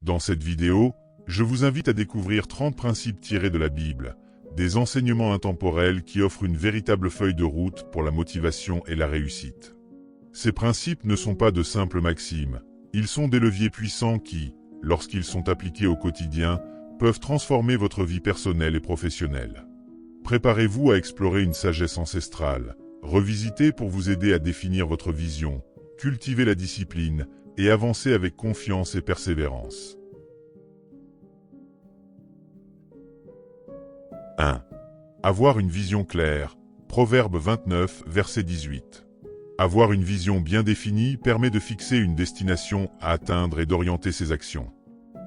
Dans cette vidéo, je vous invite à découvrir 30 principes tirés de la Bible, des enseignements intemporels qui offrent une véritable feuille de route pour la motivation et la réussite. Ces principes ne sont pas de simples maximes, ils sont des leviers puissants qui, lorsqu'ils sont appliqués au quotidien, peuvent transformer votre vie personnelle et professionnelle. Préparez-vous à explorer une sagesse ancestrale, revisitée pour vous aider à définir votre vision, cultiver la discipline et avancer avec confiance et persévérance. 1. Avoir une vision claire. Proverbe 29, verset 18. Avoir une vision bien définie permet de fixer une destination à atteindre et d'orienter ses actions.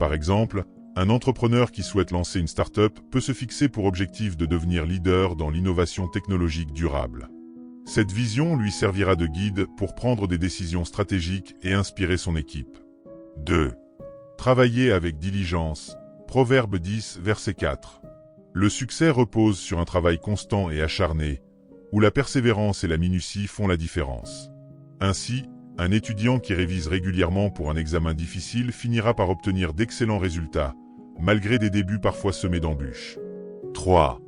Par exemple, un entrepreneur qui souhaite lancer une start-up peut se fixer pour objectif de devenir leader dans l'innovation technologique durable. Cette vision lui servira de guide pour prendre des décisions stratégiques et inspirer son équipe. 2. Travailler avec diligence. Proverbe 10, verset 4. Le succès repose sur un travail constant et acharné, où la persévérance et la minutie font la différence. Ainsi, un étudiant qui révise régulièrement pour un examen difficile finira par obtenir d'excellents résultats, malgré des débuts parfois semés d'embûches. 3.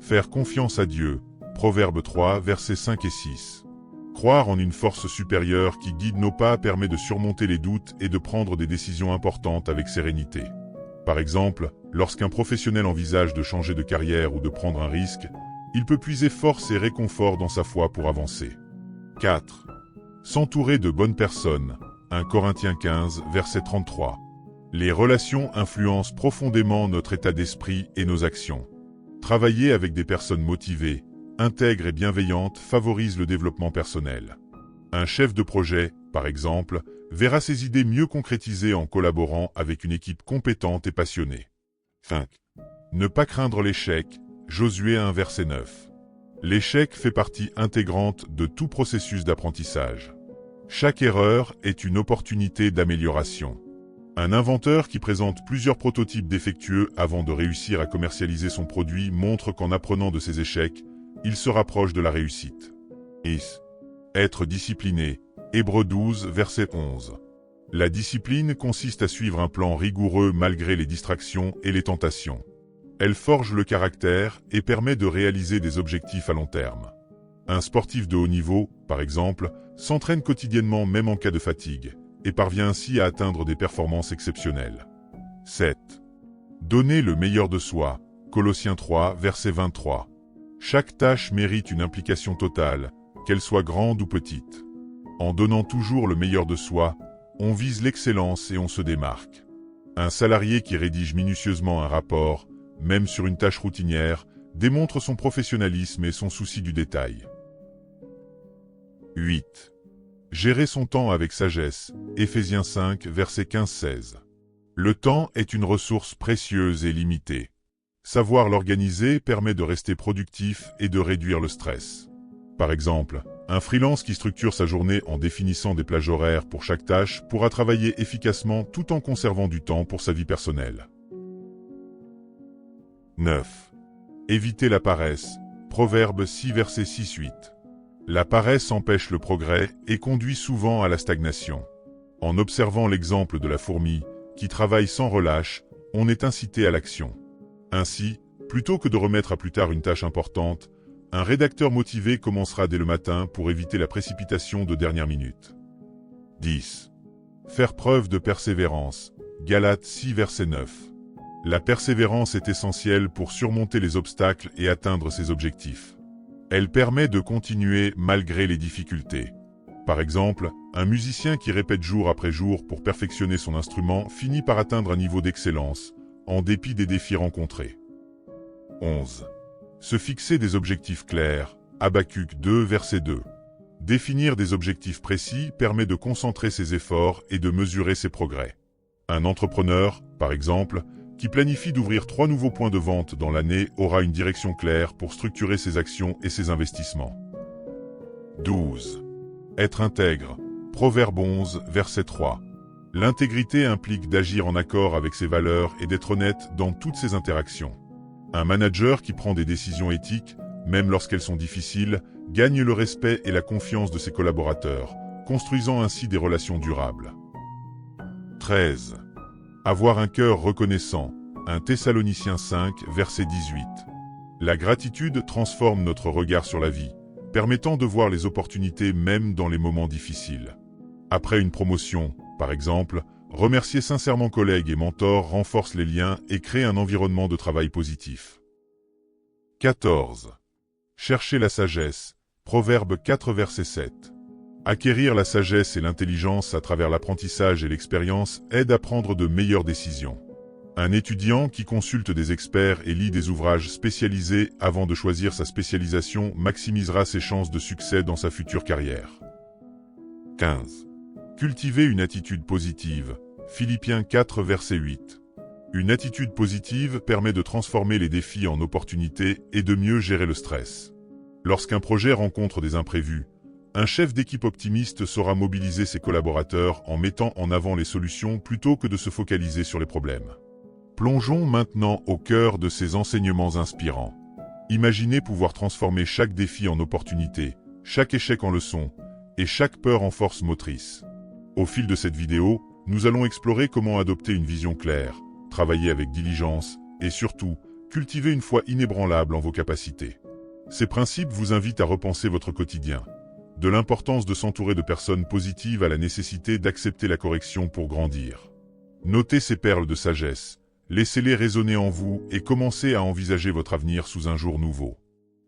Faire confiance à Dieu. Proverbe 3, versets 5 et 6. Croire en une force supérieure qui guide nos pas permet de surmonter les doutes et de prendre des décisions importantes avec sérénité. Par exemple, lorsqu'un professionnel envisage de changer de carrière ou de prendre un risque, il peut puiser force et réconfort dans sa foi pour avancer. 4. S'entourer de bonnes personnes. 1 Corinthiens 15, verset 33. Les relations influencent profondément notre état d'esprit et nos actions. Travailler avec des personnes motivées, intègres et bienveillantes favorise le développement personnel. Un chef de projet, par exemple, verra ses idées mieux concrétisées en collaborant avec une équipe compétente et passionnée. 5. Ne pas craindre l'échec. Josué 1, verset 9. L'échec fait partie intégrante de tout processus d'apprentissage. Chaque erreur est une opportunité d'amélioration. Un inventeur qui présente plusieurs prototypes défectueux avant de réussir à commercialiser son produit montre qu'en apprenant de ses échecs, il se rapproche de la réussite. 10. Être discipliné. Hébreux 12, verset 11. La discipline consiste à suivre un plan rigoureux malgré les distractions et les tentations. Elle forge le caractère et permet de réaliser des objectifs à long terme. Un sportif de haut niveau, par exemple, s'entraîne quotidiennement même en cas de fatigue, et parvient ainsi à atteindre des performances exceptionnelles. 7. Donner le meilleur de soi. Colossiens 3, verset 23. Chaque tâche mérite une implication totale, qu'elle soit grande ou petite. En donnant toujours le meilleur de soi, on vise l'excellence et on se démarque. Un salarié qui rédige minutieusement un rapport, même sur une tâche routinière, démontre son professionnalisme et son souci du détail. 8. Gérer son temps avec sagesse. Éphésiens 5, verset 15-16. Le temps est une ressource précieuse et limitée. Savoir l'organiser permet de rester productif et de réduire le stress. Par exemple, un freelance qui structure sa journée en définissant des plages horaires pour chaque tâche pourra travailler efficacement tout en conservant du temps pour sa vie personnelle. 9. Éviter la paresse. Proverbe 6, verset 6-8. La paresse empêche le progrès et conduit souvent à la stagnation. En observant l'exemple de la fourmi, qui travaille sans relâche, on est incité à l'action. Ainsi, plutôt que de remettre à plus tard une tâche importante, un rédacteur motivé commencera dès le matin pour éviter la précipitation de dernière minute. 10. Faire preuve de persévérance. Galates 6, verset 9. La persévérance est essentielle pour surmonter les obstacles et atteindre ses objectifs. Elle permet de continuer malgré les difficultés. Par exemple, un musicien qui répète jour après jour pour perfectionner son instrument finit par atteindre un niveau d'excellence, en dépit des défis rencontrés. 11. Se fixer des objectifs clairs. Habacuc 2, verset 2. Définir des objectifs précis permet de concentrer ses efforts et de mesurer ses progrès. Un entrepreneur, par exemple, qui planifie d'ouvrir 3 nouveaux points de vente dans l'année aura une direction claire pour structurer ses actions et ses investissements. 12. Être intègre. Proverbe 11, verset 3. L'intégrité implique d'agir en accord avec ses valeurs et d'être honnête dans toutes ses interactions. Un manager qui prend des décisions éthiques, même lorsqu'elles sont difficiles, gagne le respect et la confiance de ses collaborateurs, construisant ainsi des relations durables. 13. Avoir un cœur reconnaissant. 1 Thessaloniciens 5, verset 18. La gratitude transforme notre regard sur la vie, permettant de voir les opportunités même dans les moments difficiles. Après une promotion, par exemple, remercier sincèrement collègues et mentors renforce les liens et crée un environnement de travail positif. 14. Cherchez la sagesse. Proverbe 4 verset 7. Acquérir la sagesse et l'intelligence à travers l'apprentissage et l'expérience aide à prendre de meilleures décisions. Un étudiant qui consulte des experts et lit des ouvrages spécialisés avant de choisir sa spécialisation maximisera ses chances de succès dans sa future carrière. 15. Cultiver une attitude positive. Philippiens 4 verset 8. Une attitude positive permet de transformer les défis en opportunités et de mieux gérer le stress. Lorsqu'un projet rencontre des imprévus, un chef d'équipe optimiste saura mobiliser ses collaborateurs en mettant en avant les solutions plutôt que de se focaliser sur les problèmes. Plongeons maintenant au cœur de ces enseignements inspirants. Imaginez pouvoir transformer chaque défi en opportunité, chaque échec en leçon, et chaque peur en force motrice. Au fil de cette vidéo, nous allons explorer comment adopter une vision claire, travailler avec diligence, et surtout, cultiver une foi inébranlable en vos capacités. Ces principes vous invitent à repenser votre quotidien. De l'importance de s'entourer de personnes positives à la nécessité d'accepter la correction pour grandir. Notez ces perles de sagesse, laissez-les résonner en vous et commencez à envisager votre avenir sous un jour nouveau.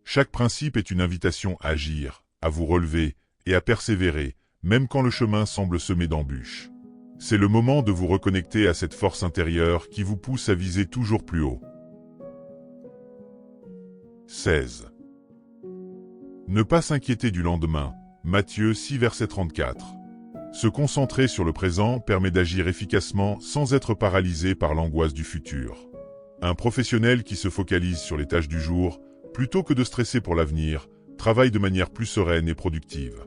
Chaque principe est une invitation à agir, à vous relever et à persévérer, même quand le chemin semble semé d'embûches. C'est le moment de vous reconnecter à cette force intérieure qui vous pousse à viser toujours plus haut. 16. Ne pas s'inquiéter du lendemain. Matthieu 6 verset 34. Se concentrer sur le présent permet d'agir efficacement sans être paralysé par l'angoisse du futur. Un professionnel qui se focalise sur les tâches du jour, plutôt que de stresser pour l'avenir, travaille de manière plus sereine et productive.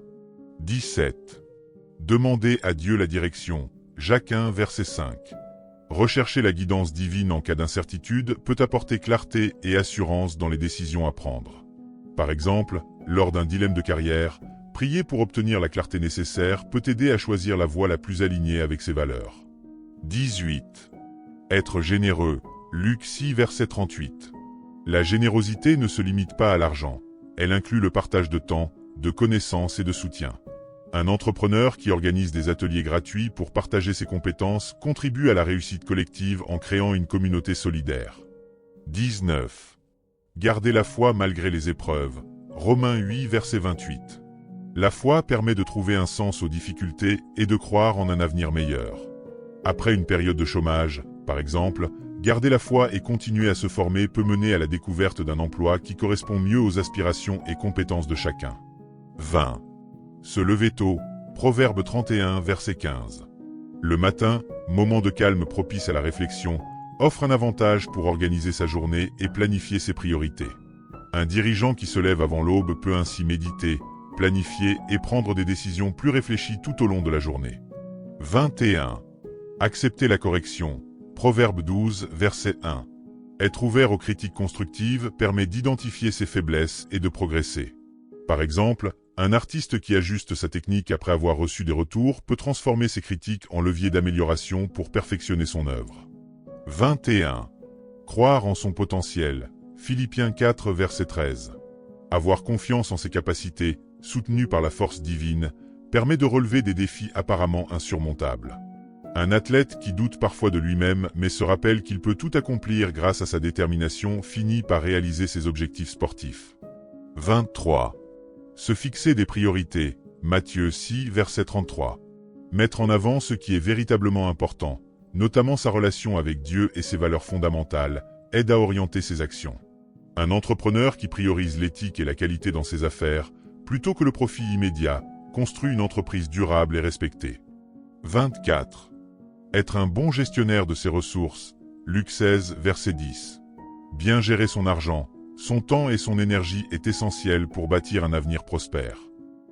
17. Demandez à Dieu la direction. Jacques 1 verset 5. Rechercher la guidance divine en cas d'incertitude peut apporter clarté et assurance dans les décisions à prendre. Par exemple, lors d'un dilemme de carrière, prier pour obtenir la clarté nécessaire peut aider à choisir la voie la plus alignée avec ses valeurs. 18. Être généreux. Luc 6 verset 38. La générosité ne se limite pas à l'argent. Elle inclut le partage de temps, de connaissances et de soutien. Un entrepreneur qui organise des ateliers gratuits pour partager ses compétences contribue à la réussite collective en créant une communauté solidaire. 19. Gardez la foi malgré les épreuves. Romains 8 verset 28. La foi permet de trouver un sens aux difficultés et de croire en un avenir meilleur. Après une période de chômage, par exemple, garder la foi et continuer à se former peut mener à la découverte d'un emploi qui correspond mieux aux aspirations et compétences de chacun. 20. Se lever tôt. Proverbe 31 verset 15. Le matin, moment de calme propice à la réflexion, offre un avantage pour organiser sa journée et planifier ses priorités. Un dirigeant qui se lève avant l'aube peut ainsi méditer, planifier et prendre des décisions plus réfléchies tout au long de la journée. 21. Accepter la correction. Proverbe 12, verset 1. Être ouvert aux critiques constructives permet d'identifier ses faiblesses et de progresser. Par exemple, un artiste qui ajuste sa technique après avoir reçu des retours peut transformer ses critiques en levier d'amélioration pour perfectionner son œuvre. 21. Croire en son potentiel. Philippiens 4, verset 13. Avoir confiance en ses capacités, soutenues par la force divine, permet de relever des défis apparemment insurmontables. Un athlète qui doute parfois de lui-même mais se rappelle qu'il peut tout accomplir grâce à sa détermination finit par réaliser ses objectifs sportifs. 23. Se fixer des priorités. Matthieu 6, verset 33. Mettre en avant ce qui est véritablement important, notamment sa relation avec Dieu et ses valeurs fondamentales, aide à orienter ses actions. Un entrepreneur qui priorise l'éthique et la qualité dans ses affaires, plutôt que le profit immédiat, construit une entreprise durable et respectée. 24. Être un bon gestionnaire de ses ressources. Luc 16, verset 10. Bien gérer son argent, son temps et son énergie est essentiel pour bâtir un avenir prospère.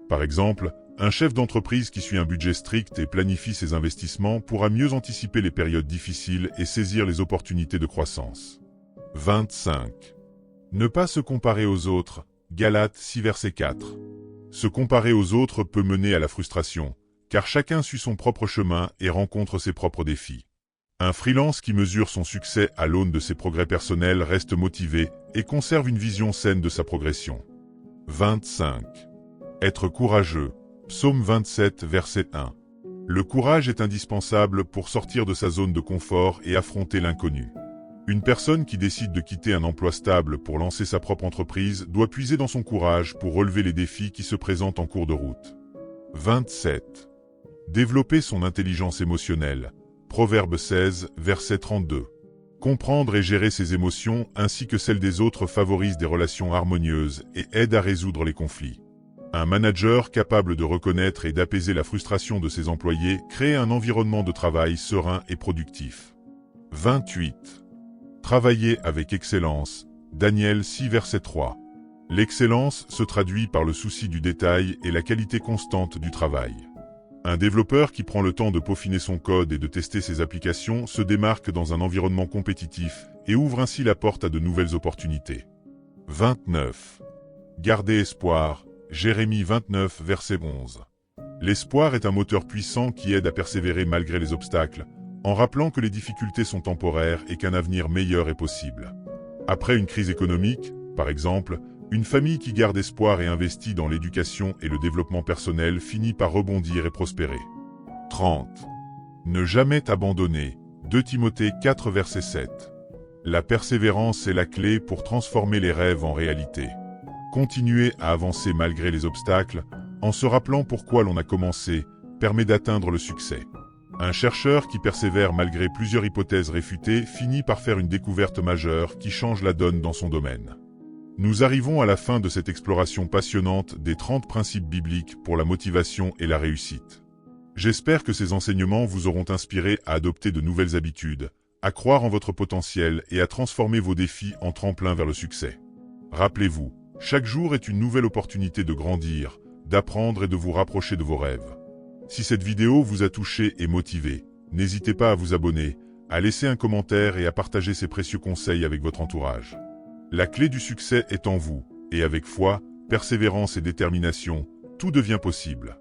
Par exemple, un chef d'entreprise qui suit un budget strict et planifie ses investissements pourra mieux anticiper les périodes difficiles et saisir les opportunités de croissance. 25. Ne pas se comparer aux autres. Galates 6 verset 4. Se comparer aux autres peut mener à la frustration, car chacun suit son propre chemin et rencontre ses propres défis. Un freelance qui mesure son succès à l'aune de ses progrès personnels reste motivé et conserve une vision saine de sa progression. 25. Être courageux. Psaume 27, verset 1. Le courage est indispensable pour sortir de sa zone de confort et affronter l'inconnu. Une personne qui décide de quitter un emploi stable pour lancer sa propre entreprise doit puiser dans son courage pour relever les défis qui se présentent en cours de route. 27. Développer son intelligence émotionnelle. Proverbe 16, verset 32. Comprendre et gérer ses émotions ainsi que celles des autres favorise des relations harmonieuses et aide à résoudre les conflits. Un manager capable de reconnaître et d'apaiser la frustration de ses employés crée un environnement de travail serein et productif. 28. Travailler avec excellence. Daniel 6, verset 3. L'excellence se traduit par le souci du détail et la qualité constante du travail. Un développeur qui prend le temps de peaufiner son code et de tester ses applications se démarque dans un environnement compétitif et ouvre ainsi la porte à de nouvelles opportunités. 29. Garder espoir. Jérémie 29, verset 11. L'espoir est un moteur puissant qui aide à persévérer malgré les obstacles, en rappelant que les difficultés sont temporaires et qu'un avenir meilleur est possible. Après une crise économique, par exemple, une famille qui garde espoir et investit dans l'éducation et le développement personnel finit par rebondir et prospérer. 30. Ne jamais t'abandonner. 2 Timothée 4, verset 7. La persévérance est la clé pour transformer les rêves en réalité. Continuer à avancer malgré les obstacles, en se rappelant pourquoi l'on a commencé, permet d'atteindre le succès. Un chercheur qui persévère malgré plusieurs hypothèses réfutées finit par faire une découverte majeure qui change la donne dans son domaine. Nous arrivons à la fin de cette exploration passionnante des 30 principes bibliques pour la motivation et la réussite. J'espère que ces enseignements vous auront inspiré à adopter de nouvelles habitudes, à croire en votre potentiel et à transformer vos défis en tremplin vers le succès. Rappelez-vous, chaque jour est une nouvelle opportunité de grandir, d'apprendre et de vous rapprocher de vos rêves. Si cette vidéo vous a touché et motivé, n'hésitez pas à vous abonner, à laisser un commentaire et à partager ces précieux conseils avec votre entourage. La clé du succès est en vous, et avec foi, persévérance et détermination, tout devient possible.